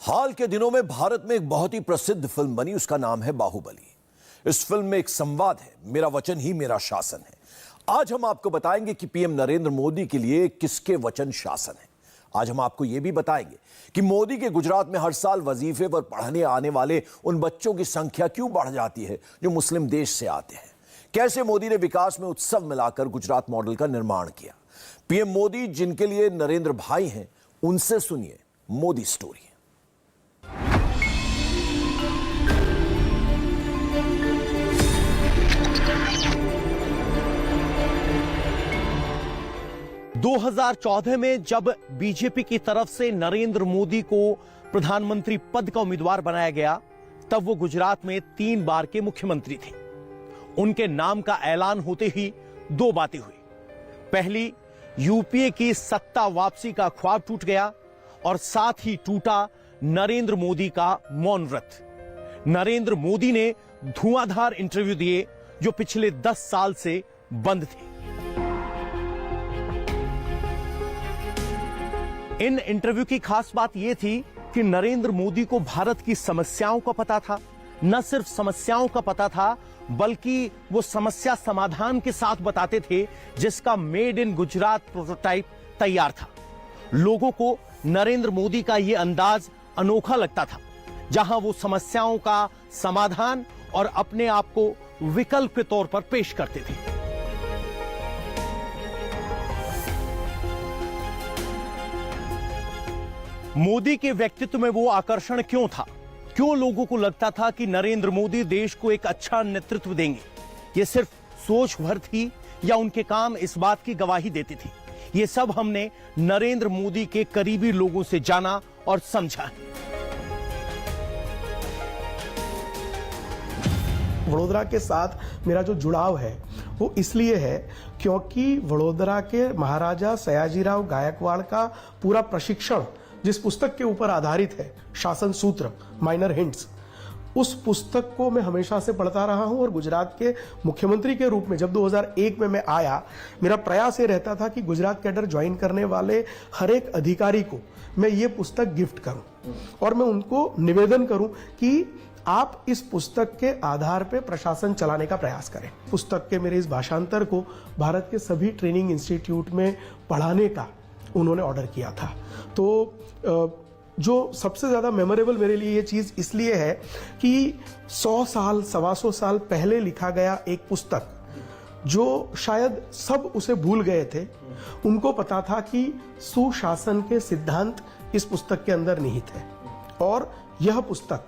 हाल के दिनों में भारत में एक बहुत ही प्रसिद्ध फिल्म बनी, उसका नाम है बाहुबली। इस फिल्म में एक संवाद है, मेरा वचन ही मेरा शासन है। आज हम आपको बताएंगे कि पीएम नरेंद्र मोदी के लिए किसके वचन शासन है। आज हम आपको यह भी बताएंगे कि मोदी के गुजरात में हर साल वजीफे पर पढ़ने आने वाले उन बच्चों की संख्या क्यों बढ़ जाती है जो मुस्लिम देश से आते हैं। कैसे मोदी ने विकास में उत्सव मिलाकर गुजरात मॉडल का निर्माण किया। पीएम मोदी जिनके लिए नरेंद्र भाई हैं, उनसे सुनिए मोदी स्टोरी। 2014 में जब बीजेपी की तरफ से नरेंद्र मोदी को प्रधानमंत्री पद का उम्मीदवार बनाया गया, तब वो गुजरात में 3 बार के मुख्यमंत्री थे। उनके नाम का ऐलान होते ही 2 बातें हुई। पहली, यूपीए की सत्ता वापसी का ख्वाब टूट गया और साथ ही टूटा नरेंद्र मोदी का मौन व्रत। नरेंद्र मोदी ने धुआंधार इंटरव्यू दिए जो पिछले 10 साल से बंद थे। इन इंटरव्यू की खास बात यह थी कि नरेंद्र मोदी को भारत की समस्याओं का पता था। न सिर्फ समस्याओं का पता था, बल्कि वो समस्या समाधान के साथ बताते थे, जिसका मेड इन गुजरात प्रोटोटाइप तैयार था। लोगों को नरेंद्र मोदी का यह अंदाज अनोखा लगता था, जहां वो समस्याओं का समाधान और अपने आप को विकल्प के तौर पर पेश करते थे। मोदी के व्यक्तित्व में वो आकर्षण क्यों था? क्यों लोगों को लगता था कि नरेंद्र मोदी देश को एक अच्छा नेतृत्व देंगे? ये सिर्फ सोच भर थी या उनके काम इस बात की गवाही देते थे? ये सब हमने नरेंद्र मोदी के करीबी लोगों से जाना और समझा। वडोदरा के साथ मेरा जो जुड़ाव है वो इसलिए है क्योंकि वडोदरा के महाराजा सयाजीराव गायकवाड़ का पूरा प्रशिक्षण जिस पुस्तक के ऊपर आधारित है, शासन सूत्र माइनर हिंट्स, उस पुस्तक को मैं हमेशा से पढ़ता रहा हूं। और गुजरात के मुख्यमंत्री के रूप में जब 2001 में मैं आया, मेरा प्रयास ये रहता था कि गुजरात कैडर ज्वाइन करने वाले हर एक अधिकारी को मैं ये पुस्तक गिफ्ट करूं और मैं उनको निवेदन करूं कि आप इस पुस्तक के आधार पे प्रशासन चलाने का प्रयास करें। पुस्तक के मेरे इस भाषांतर को भारत के सभी ट्रेनिंग इंस्टीट्यूट में पढ़ाने का उन्होंने ऑर्डर किया था। तो जो सबसे ज्यादा मेमोरेबल मेरे लिए ये चीज इसलिए है कि 100 साल 125 साल पहले लिखा गया एक पुस्तक, जो शायद सब उसे भूल गए थे, उनको पता था कि सुशासन के सिद्धांत इस पुस्तक के अंदर निहित है और यह पुस्तक,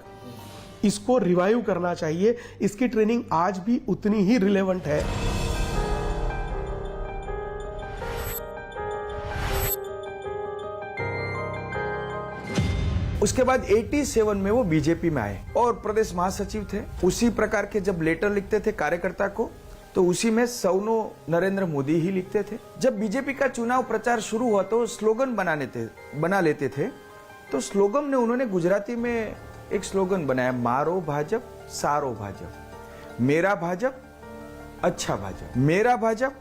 इसको रिवाइव करना चाहिए। इसकी ट्रेनिंग आज भी उतनी ही रिलेवेंट है। उसके बाद 87 में वो बीजेपी में आए और प्रदेश महासचिव थे। उसी प्रकार के जब लेटर लिखते थे कार्यकर्ता को, तो उसी में सौनो नरेंद्र मोदी ही लिखते थे। जब बीजेपी का चुनाव प्रचार शुरू हुआ तो स्लोगन बना लेते थे। तो स्लोगन ने उन्होंने गुजराती में एक स्लोगन बनाया, मारो भाजप सारो भाजप, मेरा भाजप अच्छा भाजप, मेरा भाजप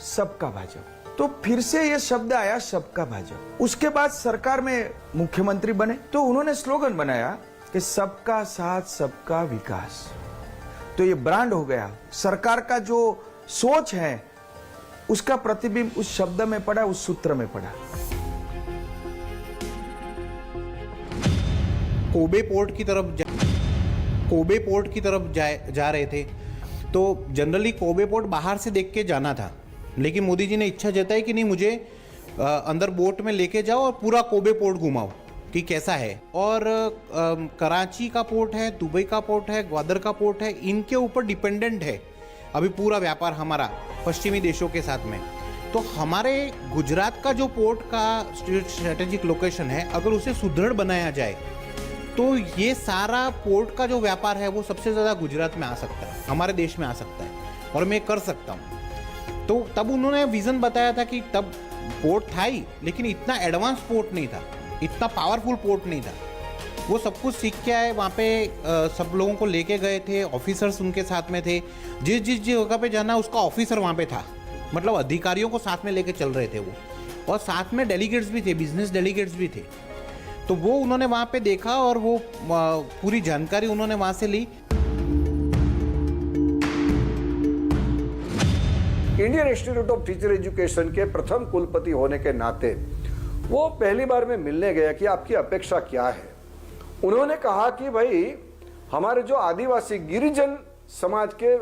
सबका भाजप। तो फिर से ये शब्द आया, सबका भाजप। उसके बाद सरकार में मुख्यमंत्री बने तो उन्होंने स्लोगन बनाया कि सबका साथ सबका विकास। तो ये ब्रांड हो गया। सरकार का जो सोच है उसका प्रतिबिंब उस शब्द में पड़ा, उस सूत्र में पड़ा। कोबे पोर्ट की तरफ जा रहे थे, तो जनरली कोबे पोर्ट बाहर से देख के जाना था, लेकिन मोदी जी ने इच्छा जताई कि नहीं, मुझे अंदर बोट में लेके जाओ और पूरा कोबे पोर्ट घुमाओ कि कैसा है। और कराची का पोर्ट है, दुबई का पोर्ट है, ग्वादर का पोर्ट है, इनके ऊपर डिपेंडेंट है अभी पूरा व्यापार हमारा पश्चिमी देशों के साथ में। तो हमारे गुजरात का जो पोर्ट का स्ट्रेटेजिक लोकेशन है, अगर उसे सुदृढ़ बनाया जाए तो ये सारा पोर्ट का जो व्यापार है वो सबसे ज़्यादा गुजरात में आ सकता है, हमारे देश में आ सकता है और मैं कर सकता हूँ। तो तब उन्होंने विजन बताया था कि तब पोर्ट था ही, लेकिन इतना एडवांस पोर्ट नहीं था, इतना पावरफुल पोर्ट नहीं था। वो सब कुछ सीख के आए, वहाँ पे सब लोगों को लेके गए थे, ऑफिसर्स उनके साथ में थे। जिस जगह पे जाना उसका ऑफिसर वहाँ पे था, मतलब अधिकारियों को साथ में लेके चल रहे थे वो। और साथ में डेलीगेट्स भी थे, बिजनेस डेलीगेट्स भी थे। तो वो उन्होंने वहाँ पे देखा और वो पूरी जानकारी उन्होंने वहाँ से ली। Indian Institute of teacher education के प्रथम कुलपति होने के नाते वो पहली बार में मिलने गया कि आपकी अपेक्षा क्या है। उन्होंने कहा कि भाई हमारे जो आदिवासी गिरिजन समाज के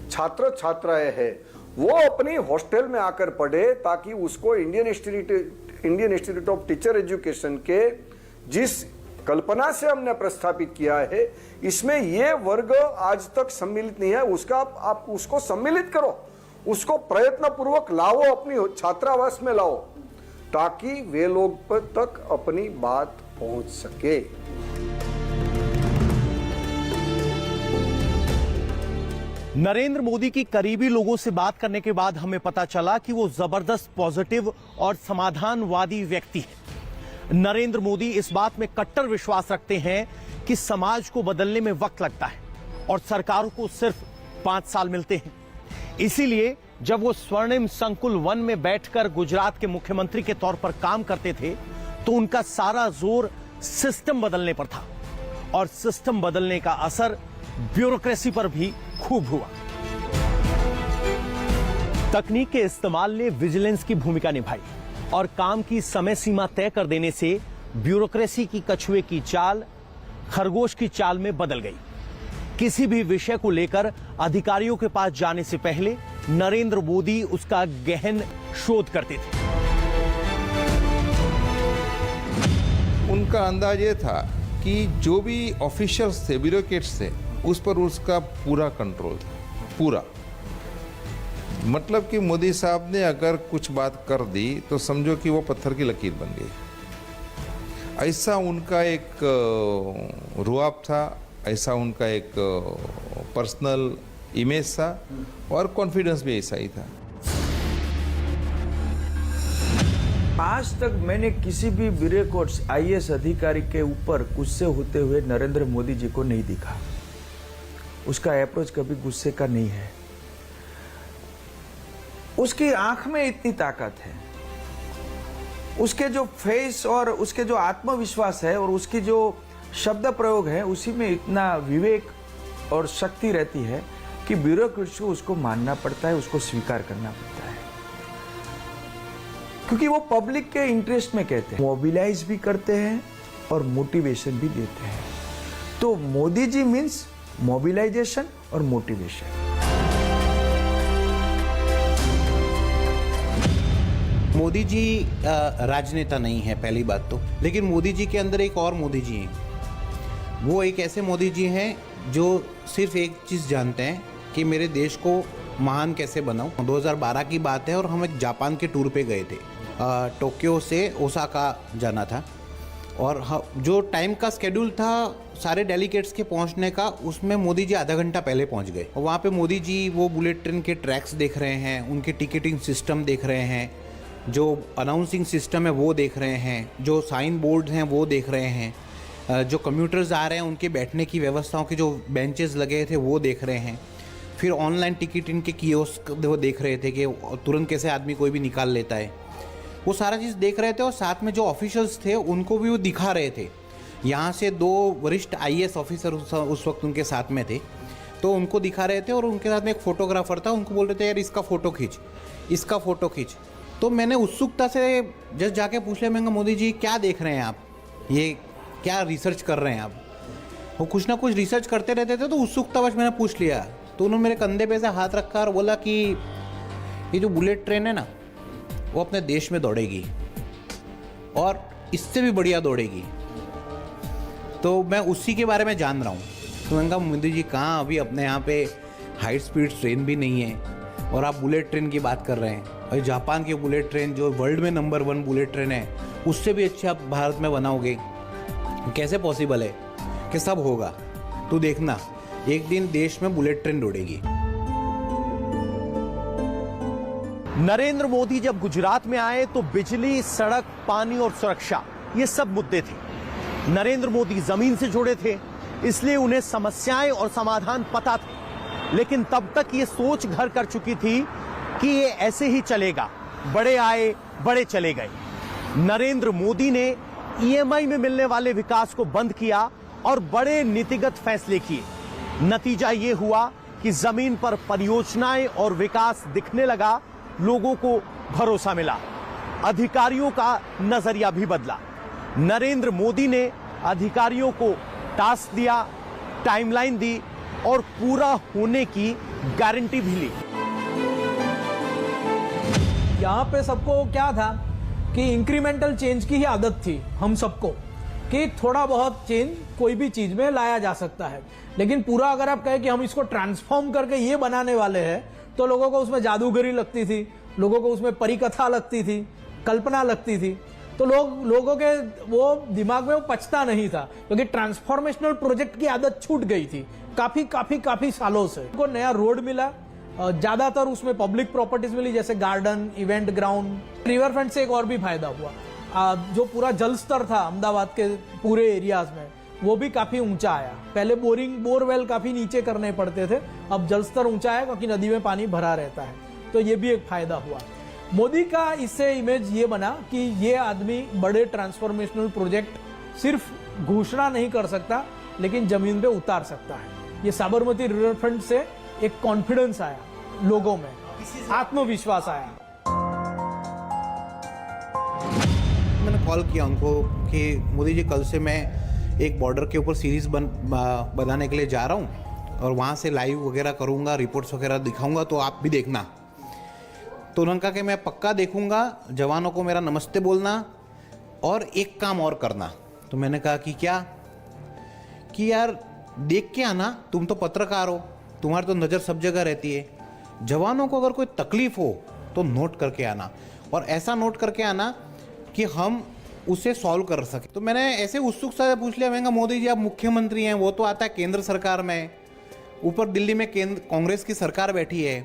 छात्र छात्राएं हैं वो अपनी हॉस्टल में आकर पढ़े ताकि उसको Indian Institute of teacher education के जिस कल्पना से हमने प्रस्थापित किया है इसमें ये वर्ग आज तक सम्मिलित नहीं है, उसका आप उसको सम्मिलित करो, उसको प्रयत्न पूर्वक लाओ, अपनी छात्रावास में लाओ ताकि वे लोग तक अपनी बात पहुंच सके। नरेंद्र मोदी की करीबी लोगों से बात करने के बाद हमें पता चला कि वो जबरदस्त पॉजिटिव और समाधानवादी व्यक्ति हैं। नरेंद्र मोदी इस बात में कट्टर विश्वास रखते हैं कि समाज को बदलने में वक्त लगता है और सरकारों को सिर्फ 5 साल मिलते हैं। इसीलिए जब वो स्वर्णिम संकुल 1 में बैठकर गुजरात के मुख्यमंत्री के तौर पर काम करते थे तो उनका सारा जोर सिस्टम बदलने पर था और सिस्टम बदलने का असर ब्यूरोक्रेसी पर भी खूब हुआ। तकनीक के इस्तेमाल ने विजिलेंस की भूमिका निभाई और काम की समय सीमा तय कर देने से ब्यूरोक्रेसी की कछुए की चाल खरगोश की चाल में बदल गई। किसी भी विषय को लेकर अधिकारियों के पास जाने से पहले नरेंद्र मोदी उसका गहन शोध करते थे। उनका अंदाज ये था कि जो भी ऑफिशियल्स थे, ब्यूरोक्रेट्स थे, उस पर उसका पूरा कंट्रोल था, पूरा। मतलब कि मोदी साहब ने अगर कुछ बात कर दी तो समझो कि वो पत्थर की लकीर बन गई। ऐसा उनका एक रुआब था, ऐसा उनका एक पर्सनल इमेज था और कॉन्फिडेंस भी ऐसा ही था। आज तक मैंने किसी भी ब्यूरोक्रेट्स आईएएस अधिकारी के ऊपर गुस्से होते हुए नरेंद्र मोदी जी को नहीं दिखा। उसका अप्रोच कभी गुस्से का नहीं है। उसकी आंख में इतनी ताकत है, उसके जो फेस और उसके जो आत्मविश्वास है और उसकी जो शब्द प्रयोग है उसी में इतना विवेक और शक्ति रहती है कि ब्यूरोक्रेट्स को उसको मानना पड़ता है, उसको स्वीकार करना पड़ता है, क्योंकि वो पब्लिक के इंटरेस्ट में कहते हैं, मोबिलाइज भी करते हैं और मोटिवेशन भी देते हैं। तो मोदी जी मीन्स मोबिलाइजेशन और मोटिवेशन। मोदी जी राजनेता नहीं है पहली बात तो, लेकिन मोदी जी के अंदर एक और मोदी जी हैं। वो एक ऐसे मोदी जी हैं जो सिर्फ एक चीज़ जानते हैं कि मेरे देश को महान कैसे बनाऊं। 2012 की बात है और हम एक जापान के टूर पे गए थे। टोक्यो से ओसाका जाना था और जो टाइम का स्केड्यूल था सारे डेलीगेट्स के पहुंचने का, उसमें मोदी जी आधा घंटा पहले पहुंच गए। और वहाँ पे मोदी जी वो बुलेट ट्रेन के ट्रैक्स देख रहे हैं, उनके टिकटिंग सिस्टम देख रहे हैं, जो अनाउंसिंग सिस्टम है वो देख रहे हैं, जो साइन बोर्ड हैं वो देख रहे हैं, जो कम्यूटर्स आ रहे हैं उनके बैठने की व्यवस्थाओं के जो बेंचेस लगे थे वो देख रहे हैं। फिर ऑनलाइन टिकटिंग के कियोस्क वो देख रहे थे कि तुरंत कैसे आदमी कोई भी निकाल लेता है। वो सारा चीज़ देख रहे थे और साथ में जो ऑफिशियल्स थे उनको भी वो दिखा रहे थे। यहाँ से 2 वरिष्ठ आईएएस ऑफिसर उस वक्त उनके साथ में थे, तो उनको दिखा रहे थे और उनके साथ में एक फोटोग्राफर था। उनको बोल रहे थे यार इसका फ़ोटो खींच, इसका फ़ोटो खींच। तो मैंने उत्सुकता से जस्ट जाके पूछ लिया, मैं मोदी जी क्या देख रहे हैं आप, ये क्या रिसर्च कर रहे हैं आप? वो कुछ ना कुछ रिसर्च करते रहते थे, तो उत्सुकतावश मैंने पूछ लिया। तो उन्होंने मेरे कंधे पे से हाथ रखा और बोला कि ये जो बुलेट ट्रेन है ना वो अपने देश में दौड़ेगी और इससे भी बढ़िया दौड़ेगी, तो मैं उसी के बारे में जान रहा हूँ। तो मैंने कहा मोदी जी कहाँ, अभी अपने यहाँ पे हाई स्पीड ट्रेन भी नहीं है और आप बुलेट ट्रेन की बात कर रहे हैं। और जापान की बुलेट ट्रेन जो वर्ल्ड में नंबर 1 बुलेट ट्रेन है उससे भी अच्छी आप भारत में बनाओगे, कैसे पॉसिबल है? कि सब होगा, तू देखना एक दिन देश में बुलेट ट्रेन दौड़ेगी। नरेंद्र मोदी जब गुजरात में आए तो बिजली, सड़क, पानी और सुरक्षा ये सब मुद्दे थे। नरेंद्र मोदी जमीन से जुड़े थे, इसलिए उन्हें समस्याएं और समाधान पता थे। लेकिन तब तक ये सोच घर कर चुकी थी कि ये ऐसे ही चलेगा, बड़े आए बड़े चले गए। नरेंद्र मोदी ने ईएमआई में मिलने वाले विकास को बंद किया और बड़े नीतिगत फैसले किए। नतीजा यह हुआ कि जमीन पर परियोजनाएं और विकास दिखने लगा, लोगों को भरोसा मिला, अधिकारियों का नजरिया भी बदला। नरेंद्र मोदी ने अधिकारियों को टास्क दिया, टाइमलाइन दी और पूरा होने की गारंटी भी ली। यहाँ पे सबको क्या था कि इंक्रीमेंटल चेंज की ही आदत थी हम सबको, कि थोड़ा बहुत चेंज कोई भी चीज में लाया जा सकता है, लेकिन पूरा अगर आप कहें कि हम इसको ट्रांसफॉर्म करके ये बनाने वाले हैं, तो लोगों को उसमें जादूगरी लगती थी, लोगों को उसमें परिकथा लगती थी, कल्पना लगती थी। तो लोगों के वो दिमाग में वो पचता नहीं था, क्योंकि ट्रांसफॉर्मेशनल प्रोजेक्ट की आदत छूट गई थी काफी सालों से। उनको नया रोड मिला, ज्यादातर उसमें पब्लिक प्रॉपर्टीज मिली, जैसे garden, event ground. River front से एक और भी फायदा हुआ, जो पूरा जल स्तर था अहमदाबाद के पूरे एरियाज में, वो भी काफी ऊंचा आया। पहले बोरवेल काफी नीचे करने पड़ते थे, अब जल स्तर ऊंचा है क्योंकि नदी में पानी भरा रहता है, तो ये भी एक फायदा हुआ। मोदी का इससे इमेज ये बना कि ये आदमी बड़े ट्रांसफॉर्मेशनल प्रोजेक्ट सिर्फ घोषणा नहीं कर सकता, लेकिन जमीन पे उतार सकता है। ये साबरमती रिवर फ्रंट से एक कॉन्फिडेंस आया लोगों में, आत्मविश्वास आया। मैंने कॉल किया उनको कि मोदी जी, कल से मैं एक बॉर्डर के ऊपर सीरीज बनाने के लिए जा रहा हूँ और वहाँ से लाइव वगैरह करूँगा, रिपोर्ट्स वगैरह दिखाऊंगा, तो आप भी देखना। तो उन्होंने कहा कि मैं पक्का देखूंगा, जवानों को मेरा नमस्ते बोलना और एक काम और करना। तो मैंने कहा कि क्या? कि यार देख के आना, तुम तो पत्रकार हो, तुम्हारी तो नज़र सब जगह रहती है, जवानों को अगर कोई तकलीफ हो तो नोट करके आना, और ऐसा नोट करके आना कि हम उसे सॉल्व कर सके। तो मैंने ऐसे उत्सुकता से पूछ लिया, मैंने कहा मोदी जी आप मुख्यमंत्री हैं, वो तो आता है केंद्र सरकार में, ऊपर दिल्ली में कांग्रेस की सरकार बैठी है,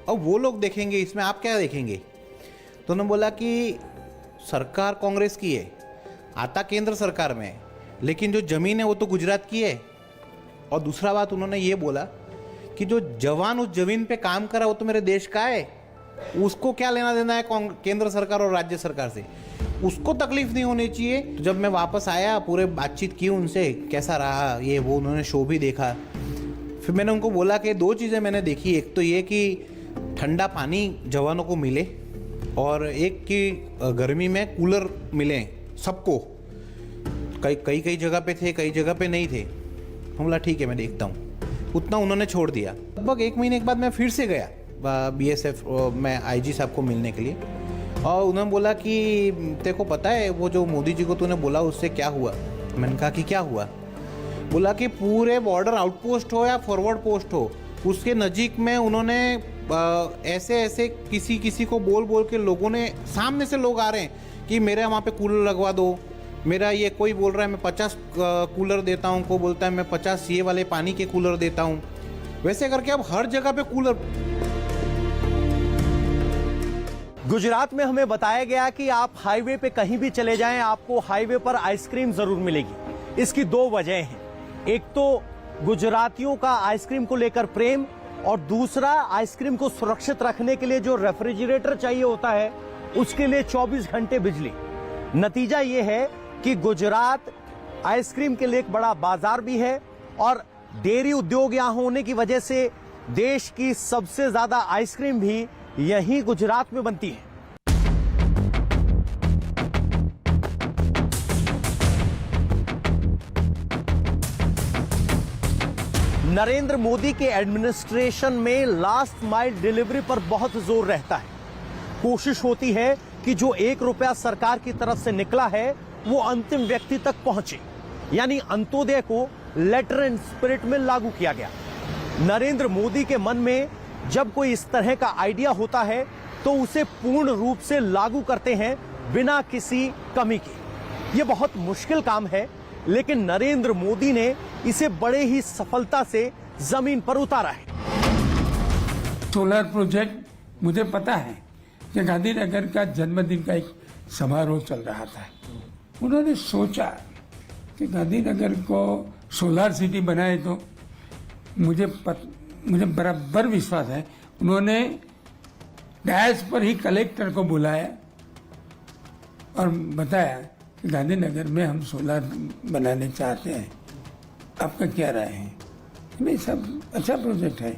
अब वो लोग देखेंगे, इसमें आप क्या देखेंगे? तो उन्होंने बोला कि सरकार कांग्रेस की है, आता केंद्र सरकार में, लेकिन जो ज़मीन है वो तो गुजरात की है। और दूसरा बात उन्होंने ये बोला कि जो जवान उस ज़मीन पे काम कर रहा है वो तो मेरे देश का है, उसको क्या लेना देना है केंद्र सरकार और राज्य सरकार से, उसको तकलीफ नहीं होनी चाहिए। तो जब मैं वापस आया, पूरे बातचीत की उनसे, कैसा रहा ये वो, उन्होंने शो भी देखा। फिर मैंने उनको बोला कि दो चीज़ें मैंने देखी, एक तो ये कि ठंडा पानी जवानों को मिले, और एक कि गर्मी में कूलर मिले सबको। कई जगह पे थे, कई जगह पे नहीं थे। हम बोला ठीक है मैं देखता हूँ, उतना उन्होंने छोड़ दिया। लगभग 1 महीने के बाद मैं फिर से गया BSF में IG साहब को मिलने के लिए, और उन्होंने बोला कि तेरे को पता है वो जो मोदी जी को तूने बोला उससे क्या हुआ? मैंने कहा कि क्या हुआ? बोला कि पूरे बॉर्डर आउटपोस्ट हो या फॉरवर्ड पोस्ट हो, उसके नज़दीक में उन्होंने ऐसे किसी को बोल के, लोगों ने सामने से लोग आ रहे हैं कि मेरे वहाँ पे कूलर लगवा दो, मेरा ये कोई बोल रहा है मैं 50 कूलर देता हूँ, कोई बोलता है मैं 50 ये वाले पानी के कूलर देता हूँ, वैसे करके अब हर जगह पे कूलर। गुजरात में हमें बताया गया कि आप हाईवे पे कहीं भी चले जाएं, आपको हाईवे पर आइसक्रीम जरूर मिलेगी। इसकी 2 वजह हैं, एक तो गुजरातियों का आइसक्रीम को लेकर प्रेम, और दूसरा आइसक्रीम को सुरक्षित रखने के लिए जो रेफ्रिजरेटर चाहिए होता है, उसके लिए 24 घंटे बिजली। नतीजा यह है कि गुजरात आइसक्रीम के लिए एक बड़ा बाजार भी है, और डेयरी उद्योग यहां होने की वजह से देश की सबसे ज्यादा आइसक्रीम भी यहीं गुजरात में बनती है। नरेंद्र मोदी के एडमिनिस्ट्रेशन में लास्ट माइल डिलीवरी पर बहुत जोर रहता है। कोशिश होती है कि जो 1 रुपया सरकार की तरफ से निकला है वो अंतिम व्यक्ति तक पहुंचे, यानी अंत्योदय को लेटर एंड स्पिरिट में लागू किया गया। नरेंद्र मोदी के मन में जब कोई इस तरह का आइडिया होता है तो उसे पूर्ण रूप से लागू करते हैं बिना किसी कमी के। यह बहुत मुश्किल काम है, लेकिन नरेंद्र मोदी ने इसे बड़े ही सफलता से जमीन पर उतारा है। सोलर प्रोजेक्ट, मुझे पता है कि गांधीनगर का जन्मदिन का एक समारोह चल रहा था, उन्होंने सोचा कि गांधीनगर को सोलर सिटी बनाए तो मुझे बराबर विश्वास है। उन्होंने डैश पर ही कलेक्टर को बुलाया और बताया कि गांधीनगर में हम सोलर बनाने चाहते हैं, आपका क्या राय है? नहीं, सब अच्छा प्रोजेक्ट है,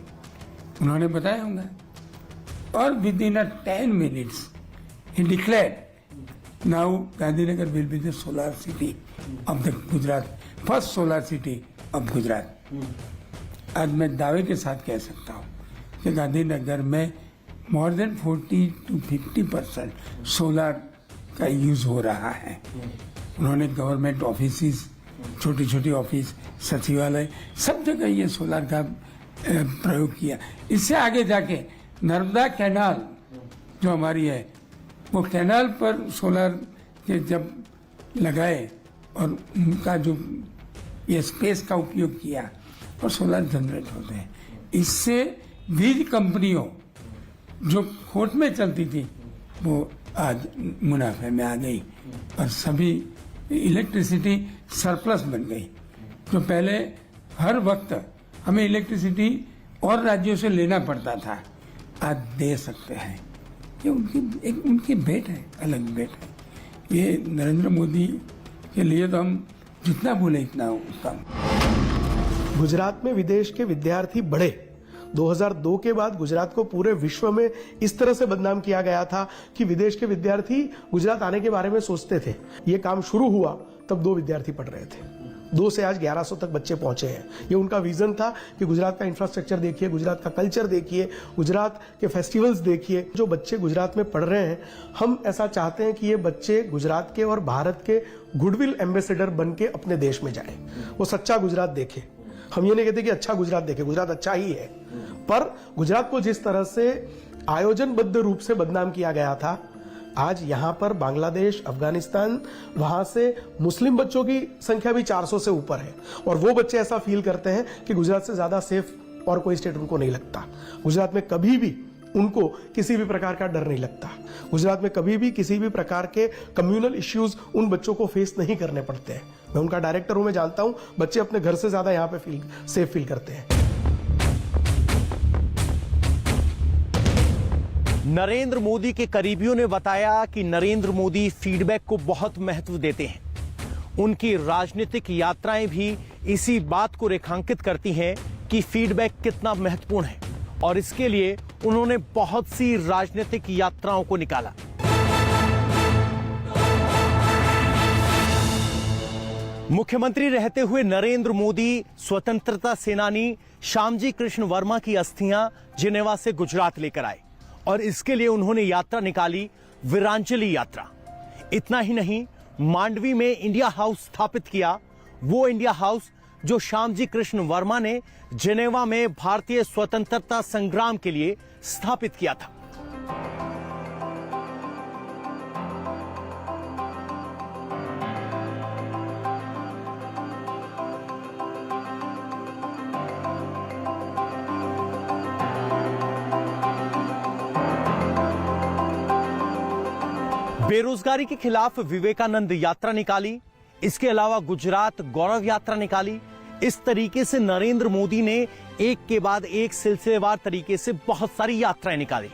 उन्होंने बताया होंगे। और with in 10 minutes he declared now Gandhinagar will be the solar city of the Gujarat, first solar city of Gujarat। आज मैं दावे के साथ कह सकता हूँ कि गांधीनगर में more than 40 to 50% सोलर का यूज हो रहा है। उन्होंने गवर्नमेंट ऑफिस, छोटी छोटी ऑफिस, सचिवालय, सब जगह ये सोलर का प्रयोग किया। इससे आगे जाके नर्मदा कैनाल जो हमारी है, वो कैनाल पर सोलर के जब लगाए और उनका जो ये स्पेस का उपयोग किया और सोलर जनरेट होते हैं, इससे वीज कंपनियों जो खोट में चलती थी वो आज मुनाफे में आ गई और सभी इलेक्ट्रिसिटी सरप्लस बन गई। जो पहले हर वक्त हमें इलेक्ट्रिसिटी और राज्यों से लेना पड़ता था, आज दे सकते हैं। ये उनकी बेट है, अलग बेट है। ये नरेंद्र मोदी के लिए तो हम जितना बोले इतना कम। गुजरात में विदेश के विद्यार्थी बढ़े। 2002 के बाद गुजरात को पूरे विश्व में इस तरह से बदनाम किया गया था कि विदेश के विद्यार्थी गुजरात आने के बारे में सोचते थे। ये काम शुरू हुआ तब 2 विद्यार्थी पढ़ रहे थे, 2 से आज 1100 तक बच्चे पहुंचे हैं। ये उनका विजन था कि गुजरात का इंफ्रास्ट्रक्चर देखिए, गुजरात का कल्चर देखिए, गुजरात के फेस्टिवल्स देखिए। जो बच्चे गुजरात में पढ़ रहे हैं, हम ऐसा चाहते हैं कि ये बच्चे गुजरात के और भारत के गुडविल एम्बेसडर बन के अपने देश में जाए, वो सच्चा गुजरात देखे। हम ये नहीं कहते कि अच्छा गुजरात देखे, गुजरात अच्छा ही है, पर गुजरात को जिस तरह से आयोजनबद्ध रूप से बदनाम किया गया था, आज यहां पर बांग्लादेश, अफगानिस्तान, वहां से मुस्लिम बच्चों की संख्या भी 400 से ऊपर है और वो बच्चे ऐसा फील करते हैं कि गुजरात से ज्यादा सेफ और कोई स्टेट उनको नहीं लगता। गुजरात में कभी भी उनको किसी भी प्रकार का डर नहीं लगता। गुजरात में कभी भी किसी भी प्रकार के कम्युनल इश्यूज उन बच्चों को फेस नहीं करने पड़ते हैं। मैं उनका डायरेक्टर हूं, मैं जानता हूं बच्चे अपने घर से ज्यादा यहां पे सेफ फील करते हैं। नरेंद्र मोदी के करीबियों ने बताया कि नरेंद्र मोदी फीडबैक को बहुत महत्व देते हैं। उनकी राजनीतिक यात्राएं भी इसी बात को रेखांकित करती हैं कि फीडबैक कितना महत्वपूर्ण है और इसके लिए उन्होंने बहुत सी राजनीतिक यात्राओं को निकाला। मुख्यमंत्री रहते हुए नरेंद्र मोदी स्वतंत्रता सेनानी श्यामजी कृष्ण वर्मा की अस्थियां जिनेवा से गुजरात लेकर आए और इसके लिए उन्होंने यात्रा निकाली, वीरांजलि यात्रा। इतना ही नहीं, मांडवी में इंडिया हाउस स्थापित किया, वो इंडिया हाउस जो श्यामजी कृष्ण वर्मा ने जिनेवा में भारतीय स्वतंत्रता संग्राम के लिए स्थापित किया था। बेरोजगारी के खिलाफ विवेकानंद यात्रा निकाली, इसके अलावा गुजरात गौरव यात्रा निकाली। इस तरीके से नरेंद्र मोदी ने एक के बाद एक सिलसिलेवार तरीके से बहुत सारी यात्राएं निकाली।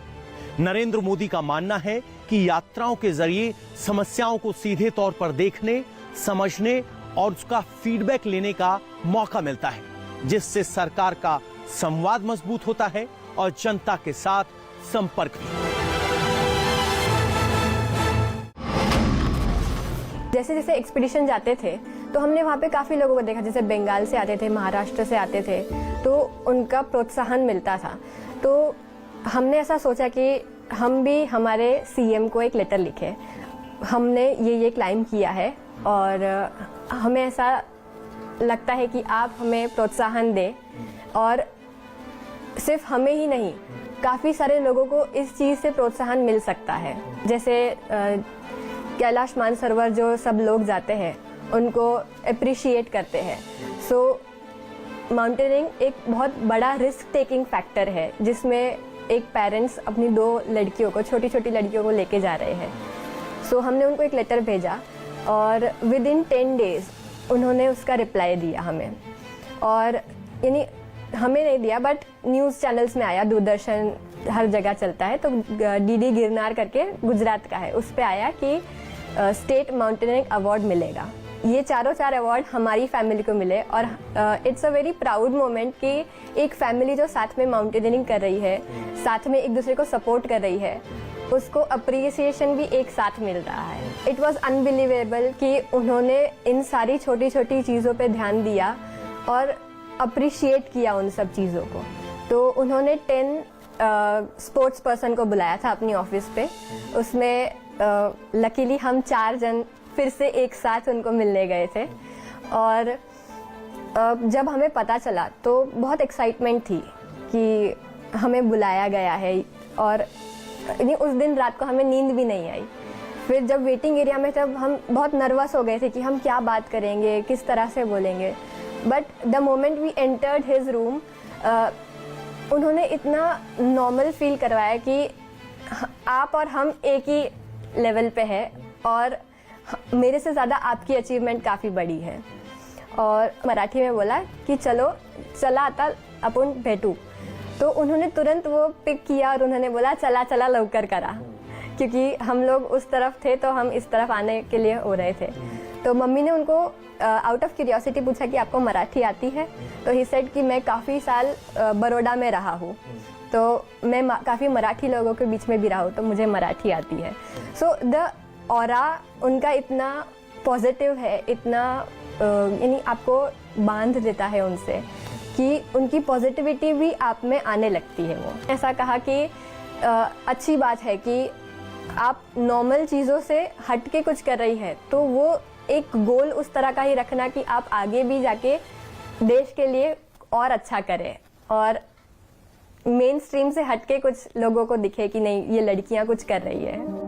नरेंद्र मोदी का मानना है कि यात्राओं के जरिए समस्याओं को सीधे तौर पर देखने, समझने और उसका फीडबैक लेने का मौका मिलता है, जिससे सरकार का संवाद मजबूत होता है और जनता के साथ संपर्क भी। जैसे जैसे एक्सपीडिशन जाते थे तो हमने वहाँ पे काफ़ी लोगों को देखा, जैसे बंगाल से आते थे, महाराष्ट्र से आते थे, तो उनका प्रोत्साहन मिलता था। तो हमने ऐसा सोचा कि हम भी हमारे सीएम को एक लेटर लिखें। हमने ये क्लाइम किया है और हमें ऐसा लगता है कि आप हमें प्रोत्साहन दें और सिर्फ हमें ही नहीं, काफ़ी सारे लोगों को इस चीज़ से प्रोत्साहन मिल सकता है। जैसे कैलाश मानसरोवर जो सब लोग जाते हैं उनको अप्रिशिएट करते हैं। सो माउंटेनिंग एक बहुत बड़ा रिस्क टेकिंग फैक्टर है, जिसमें एक पेरेंट्स अपनी 2 लड़कियों को, छोटी छोटी लड़कियों को लेके जा रहे हैं। सो हमने उनको एक लेटर भेजा और विद इन 10 डेज उन्होंने उसका रिप्लाई दिया हमें। और यानी हमें नहीं दिया बट न्यूज़ चैनल्स में आया, दूरदर्शन हर जगह चलता है, तो डीडी गिरनार करके गुजरात का है, उस पे आया कि स्टेट माउंटेनियरिंग अवार्ड मिलेगा। ये चारों अवार्ड हमारी फैमिली को मिले और it's a very proud moment कि एक फैमिली जो साथ में माउंटेनियरिंग कर रही है, साथ में एक दूसरे को सपोर्ट कर रही है, उसको अप्रिसिएशन भी एक साथ मिल रहा है। इट वॉज अनबिलीवेबल कि उन्होंने इन सारी छोटी छोटी चीज़ों पे ध्यान दिया और अप्रिशिएट किया उन सब चीज़ों को। तो उन्होंने 10 स्पोर्ट्स पर्सन को बुलाया था अपनी ऑफिस पे। उसमें लकीली हम 4 जन फिर से एक साथ उनको मिलने गए थे और जब हमें पता चला तो बहुत एक्साइटमेंट थी कि हमें बुलाया गया है और उस दिन रात को हमें नींद भी नहीं आई। फिर जब वेटिंग एरिया में तब हम बहुत नर्वस हो गए थे कि हम क्या बात करेंगे, किस तरह से बोलेंगे। But the moment we entered his room, उन्होंने इतना नॉर्मल फील करवाया कि आप और हम एक ही लेवल पे हैं और मेरे से ज़्यादा आपकी अचीवमेंट काफ़ी बड़ी है। और मराठी में बोला कि चला आता अपन भेटू। तो उन्होंने तुरंत वो पिक किया और उन्होंने बोला चला लवकर करा, क्योंकि हम लोग उस तरफ थे तो हम इस तरफ आने के लिए हो रहे थे। तो मम्मी ने उनको आउट ऑफ क्यूरियोसिटी पूछा कि आपको मराठी आती है? तो ही सेड कि मैं काफ़ी साल बड़ौदा में रहा हूँ, तो मैं काफ़ी मराठी लोगों के बीच में भी रहा हूँ, तो मुझे मराठी आती है। सो द ऑरा उनका इतना पॉजिटिव है, इतना यानी आपको बांध देता है उनसे कि उनकी पॉजिटिविटी भी आप में आने लगती है। वो ऐसा कहा कि अच्छी बात है कि आप नॉर्मल चीज़ों से हट के कुछ कर रही है, तो वो एक गोल उस तरह का ही रखना कि आप आगे भी जाके देश के लिए और अच्छा करें और मेन स्ट्रीम से हट के कुछ लोगों को दिखे कि नहीं, ये लड़कियां कुछ कर रही है।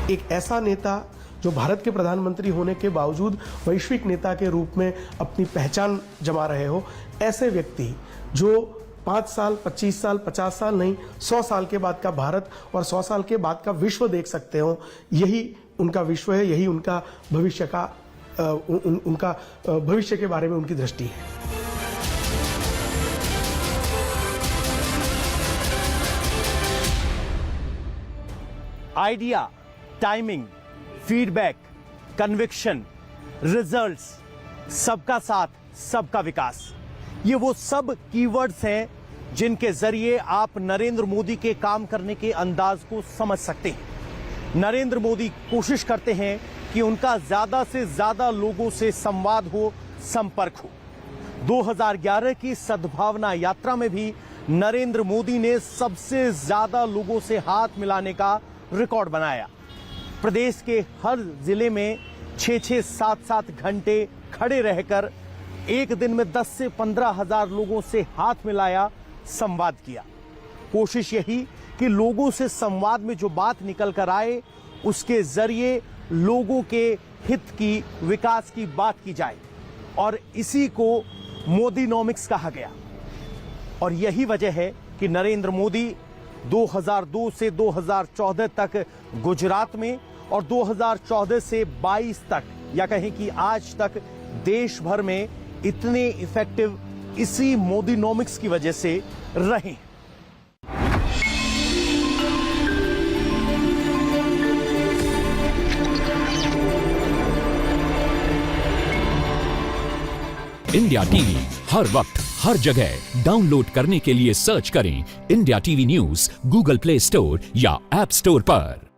एक ऐसा नेता जो भारत के प्रधानमंत्री होने के बावजूद वैश्विक नेता के रूप में अपनी पहचान जमा रहे हो, ऐसे व्यक्ति जो 5 साल, 25 साल, 50 साल नहीं, 100 साल के बाद का भारत और 100 साल के बाद का विश्व देख सकते हो, यही उनका विश्व है, यही उनका भविष्य का उनका भविष्य के बारे में उनकी दृष्टि है। Idea, timing, feedback, conviction, results, सबका साथ, सबका विकास, ये वो सब कीवर्ड्स हैं जिनके जरिए आप नरेंद्र मोदी के काम करने के अंदाज को समझ सकते हैं। नरेंद्र मोदी कोशिश करते हैं कि उनका ज्यादा से ज्यादा लोगों से संवाद हो, संपर्क हो। 2011 की सद्भावना यात्रा में भी नरेंद्र मोदी ने सबसे ज्यादा लोगों से हाथ मिलाने का रिकॉर्ड बनाया। प्रदेश के हर जिले में 6-6, 7-7 घंटे खड़े रहकर एक दिन में 10 से 15 हजार लोगों से हाथ मिलाया, संवाद किया। कोशिश यही कि लोगों से संवाद में जो बात निकल कर आए उसके जरिए लोगों के हित की, विकास की बात की जाए, और इसी को मोदीनॉमिक्स कहा गया। और यही वजह है कि नरेंद्र मोदी 2002 से 2014 तक गुजरात में और 2014 से 22 तक, या कहें कि आज तक देश भर में इतने इफेक्टिव इसी मोदीनॉमिक्स की वजह से रहे। इंडिया टीवी हर वक्त हर जगह डाउनलोड करने के लिए सर्च करें India TV news Google play store या ऐप स्टोर पर।